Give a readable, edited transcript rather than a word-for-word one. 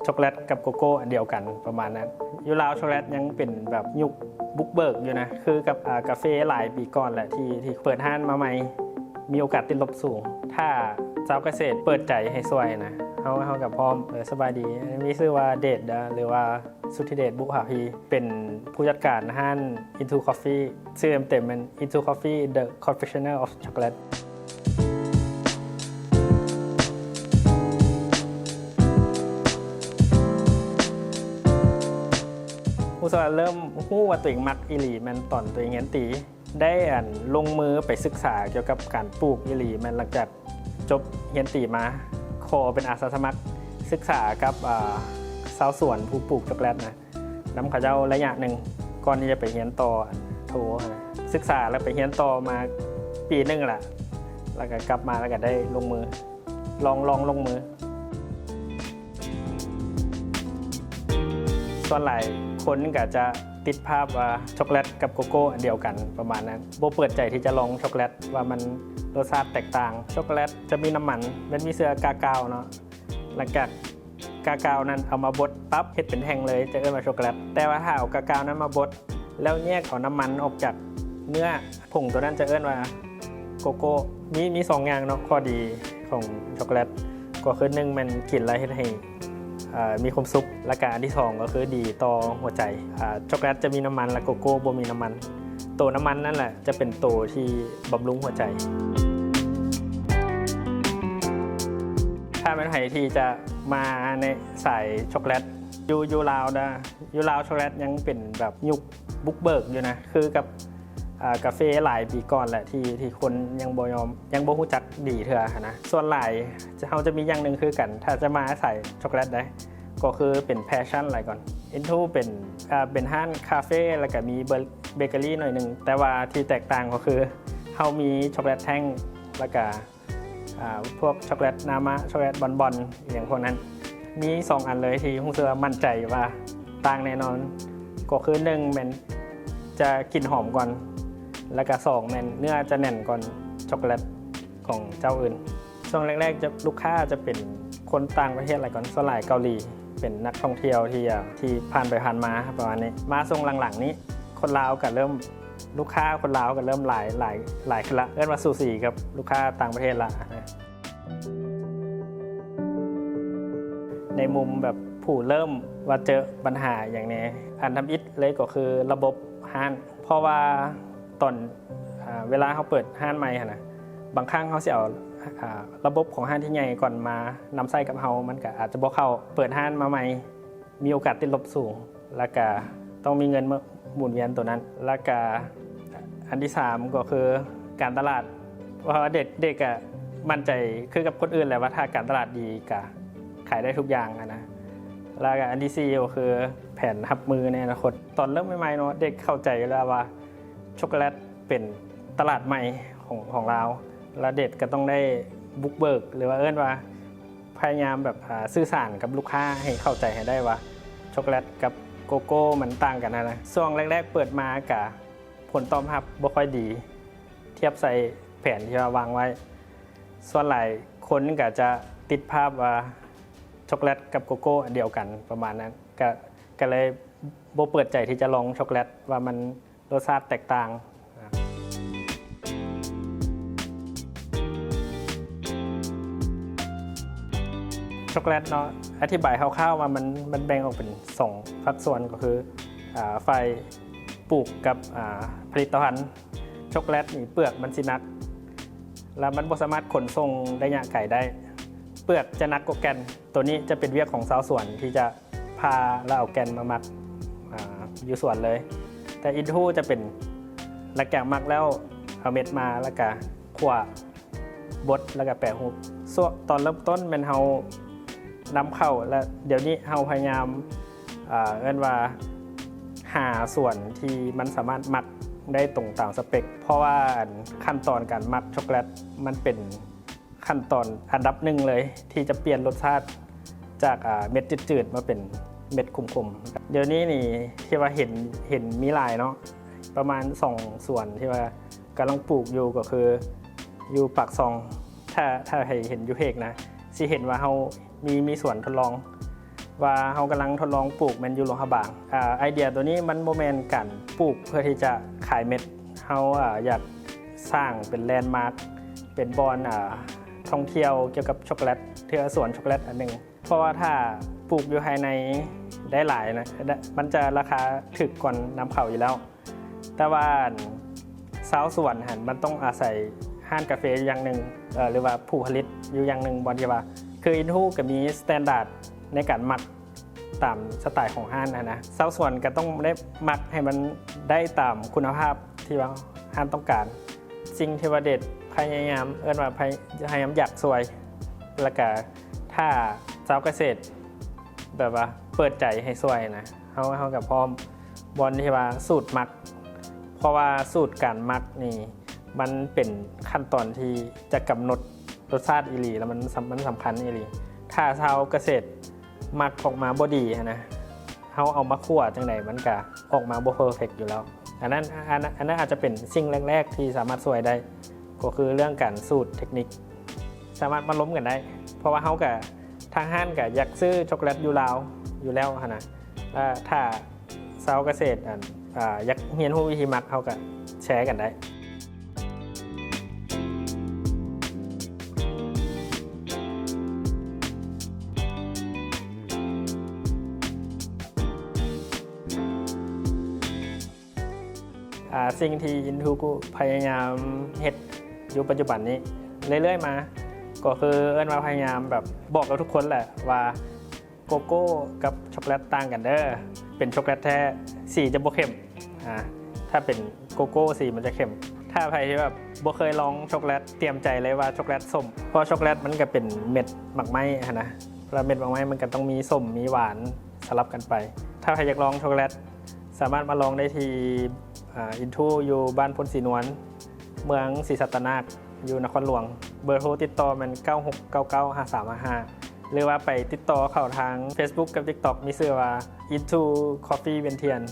ช็อกโกแลตกับโกโก้อันเดียวกันประมาณนั้นยูราวช็อกโกแลตยังเป็นแบบยุคบุกเบิกอยู่นะคือกับกาแฟหลายปีก่อนแหละที่เปิดห้างมาใหม่มีโอกาสติดลบสูงถ้าเจ้าเกษตรเปิดใจให้สวยนะเขากับพร้อมสบายดีมีชื่อว่าเดชหรือว่าสุทธิเดชบุภาพีเป็นผู้จัดการห้าง Into Coffee ชื่อเต็มๆมัน Into Coffee The Confectioner of Chocolateผู้สอนเริ่มหู้ว่าตัวเองมักอิหลีมันตอนตัวเองเรียนตีได้ลงมือไปศึกษาเกี่ยวกับการปลูกอิหลีมันหลังจากจบเรียนตีมาขอเป็นอาสาสมัครศึกษากับชาวสวนผู้ปลูกช็อกโกแลตนะนำข้าเจ้าระยะหนึ่งก่อนที่จะไปเรียนต่อโทศึกษาแล้วไปเรียนต่อมาปีนึงแหละแล้วก็กลับมาแล้วก็ได้ลงมือลองลงมือส่วนหลายคนก็จะติดภาพว่าช็อกโกแลตกับโกโก้อันเดียวกันประมาณนั้นโบเปิดใจที่จะลองช็อกโกแลตว่ามันรสชาติแตกต่างช็อกโกแลตจะมีน้ำมันมีเสื้อกากาวเนาะหลังจากกากาวนั้นเอามาบดปั๊บเฮ็ดเป็นแท่งเลยจะเรียกว่าช็อกโกแลตแต่ว่าถ้าเอากากาวนั้นมาบดแล้วแยกเอาน้ำมันออกจากเนื้อผงตัวนั้นจะเรียกว่าโกโก้มี2อย่างเนาะข้อดีของช็อกโกแลตก็คือ1มันกินแล้วเฮ็ดให้มีความสุขและการอันที่2ก็คือดีต่อหัวใจช็อกโกแลตจะมีน้ำมันและโกโก้บ่มีน้ำมันตัวน้ำมันนั่นแหละจะเป็นตัวที่บำรุงหัวใจถ้าเป็นใครที่จะมาในสายช็อกโกแลตยูราวนะยูราวช็อกโกแลตยังเป็นแบบยุคบุกเบิกอยู่นะคือกับกาแฟหลายปีก่อนแหละที่คนยังบ่ยอมยังบ่รู้จักดีเถอะนะส่วนหลายเขาจะมีอย่างหนึ่งคือกันถ้าจะมาใส่ช็อกโกแลตได้ก็คือเป็นแพชชั่นอะไรก่อนอินทูเป็นห้างคาเฟ่แล้วก็มีเบเกอรี่หน่อยหนึ่งแต่ว่าที่แตกต่างก็คือเขามีช็อกโกแลตแท่งแล้วก็พวกช็อกโกแลตนามะช็อกโกแลตบอนอย่างพวกนั้นมี2อันเลยที่ผมเชื่อมั่นใจว่าต่างแน่นอนก็คือ1มันจะกลิ่นหอมก่อนแล้วก็2มันเนื้อจะแน่นก่อนช็อกโกแลตของเจ้าอื่นช่วงแรกๆจะลูกค้าจะเป็นคนต่างประเทศอะไรก่อนส่วนใหญ่เกาหลีเป็นนักท่องเที่ยวที่ผ่านไปผ่านมาประมาณนี้มาช่วงหลังๆนี้คนลาวก็เริ่มลูกค้าคนลาวก็เริ่มหลายขึ้นละเริ่มมาสู่สีกับลูกค้าต่างประเทศละในมุมแบบผู้เริ่มว่าเจอปัญหาอย่างนี้อันทำอิฐเลยก็คือระบบห้างเพราะว่าตอนเวลาเขาเปิดห้างใหม่นะบางครั้งเขาเสียระบบของห้างที่ใหญ่ก่อนมานำไส้กับเขามันก็อาจจะบ่เข้าเปิดห้างมาใหม่มีโอกาสติดลบสูงแล้วก็ต้องมีเงินหมุนเวียนตัวนั้นแล้วก็อันที่3ก็คือการตลาดเพราะเด็กอะมั่นใจคือกับคนอื่นแหละว่าถ้าการตลาดดีก็ขายได้ทุกอย่างนะแล้วก็อันที่4ก็คือแผนรับมือในอนาคตตอนเริ่มใหม่ๆเนาะเด็กเข้าใจแล้วว่าช็อกโกแลตเป็นตลาดใหม่ของเราแล้วเด็ดก็ต้องได้บุกเบิกหรือว่าว่าพยายามแบบสื่อสารกับลูกค้าให้เข้าใจให้ได้ว่าช็อกโกแลตกับโกโก้มันต่างกันนะช่วงแรกๆเปิดมากับผลตอบรับบ่ค่อยดีเทียบใส่แผนที่เราวางไว้ส่วนหลายคนก็จะติดภาพว่าช็อกโกแลตกับโกโก้อันเดียวกันประมาณนั้นก็เลยบ่เปิดใจที่จะลองช็อกโกแลตว่ามันรสชาติแตกต่างช็อกโกแลตเนาะอธิบายคร่าวๆว่ามันแบ่งออกเป็น2ฝักส่วนก็คือฝ่ายปลูกกับผลิตภัณฑ์ช็อกโกแลตนี่เปลือกมันสิหนักแล้วมันบ่สามารถขนส่งระยะไกลได้เปลือกจะหนักกว่าแก่นตัวนี้จะเป็นเวียกของชาวสวนที่จะพาแล้วเอาแก่นมาหมักอยู่สวนเลยแต่อินทูจะเป็นหลังจากหมักแล้วเอาเม็ดมาแล้วก็คั่วบดแล้วก็แปะรูปตอนเริ่มต้นเป็นเฮานำเข้าและเดี๋ยวนี้เราพยายามว่าหาส่วนที่มันสามารถมักได้ตรงตามสเปคเพราะว่าขั้นตอนการมักช็อกโกแลตมันเป็นขั้นตอนอันดับหนึ่งเลยที่จะเปลี่ยนรสชาติจากเม็ดจืดๆมาเป็นเม็ดคมๆเดี๋ยวนี้นี่ที่ว่าเห็นมีหลายเนาะประมาณ2ส่วนที่ว่ากำลังปลูกอยู่ก็คืออยู่ปากซองถ้าให้เห็นอยู่เพกนะ สิเห็นว่าเรามีสวนทดลองว่าเรากำลังทดลองปลูกแมนยูหลวงพระบางไอเดียตัวนี้มันบ่แม่นการปลูกเพื่อที่จะขายเม็ดเราอยากสร้างเป็นแลนด์มาร์คเป็นบอนท่องเที่ยวเกี่ยวกับช็อกโกแลตเทือสวนช็อกโกแลตอันหนึ่งเพราะว่าถ้าปลูกอยู่ภายในได้หลายนะมันจะราคาถึกกว่านำเข้าอยู่แล้วแต่ว่าชาวสวนมันต้องอาศัยห้านกาแฟอย่างหนึ่งหรือว่าผู้ผลิตอยู่อย่างหนึ่งบอนที่ว่าคืออินทูก็มีสแตนดาร์ดในการหมักตามสไตล์ของห้านนะชาวสวนก็ต้องได้หมักให้มันได้ตามคุณภาพที่ว่าห้านต้องการสิ่งที่ว่าเด็ดพยายามว่าพยายามอยากสวยแล้วก็ถ้าชาวเกษตรแบบว่าเปิดใจให้สวยนะเขากับพร้อมบอลที่ว่าสูตรหมักเพราะว่าสูตรการหมักนี่มันเป็นขั้นตอนที่จะกำหนดรสชาติอีหลีแล้วมันสำคัญอีหลีถ้าชาวเกษตรหมักออกมาบ่ดีนะเขาเอามาคั่วจังไหนมันก็ออกมาบ่เพอร์เฟกต์อยู่แล้วอันนั้นอาจจะเป็นสิ่งแรกๆที่สามารถช่วยได้ก็คือเรื่องการสูตรเทคนิคสามารถมาล้มกันได้เพราะว่าเขากับทางห้างกับอยากซื้อช็อกโกแลตอยู่ลาวอยู่แล้วนะถ้าชาวเกษตรอยากเรียนรู้วิธีหมักเขากับแชร์กันได้สิ่งที่อินทูกูพยายามเฮ็ดอยู่ปัจจุบันนี้เรื่อยๆมาก็คือมาพยายามแบบบอกกับทุกคนแหละว่าโกโก้กับช็อกโกแลตต่างกันเด้อเป็นช็อกโกแลตแท้สีจะบ่เข้มถ้าเป็นโกโก้สีมันจะเข้มถ้าใครที่แบบบ่เคยลองช็อกโกแลตเตรียมใจเลยว่าช็อกโกแลตส้มเพราะช็อกโกแลตมันก็เป็นเม็ดหมักไหม้นะแล้วเม็ดหมักไหม้มันก็ต้องมีส้มมีหวานสลับกันไปถ้าใครอยากลองช็อกโกแลตสามารถมาลองได้ที่อินทูอยู่บ้านพลศรีนวลเมืองศรีสัตนาคอยู่นครหลวงเบอร์โทรติดต่อมัน96995355หรือว่าไปติดต่อเข้าทาง Facebook กับ TikTok มีชื่อว่า Into Coffee Vientiane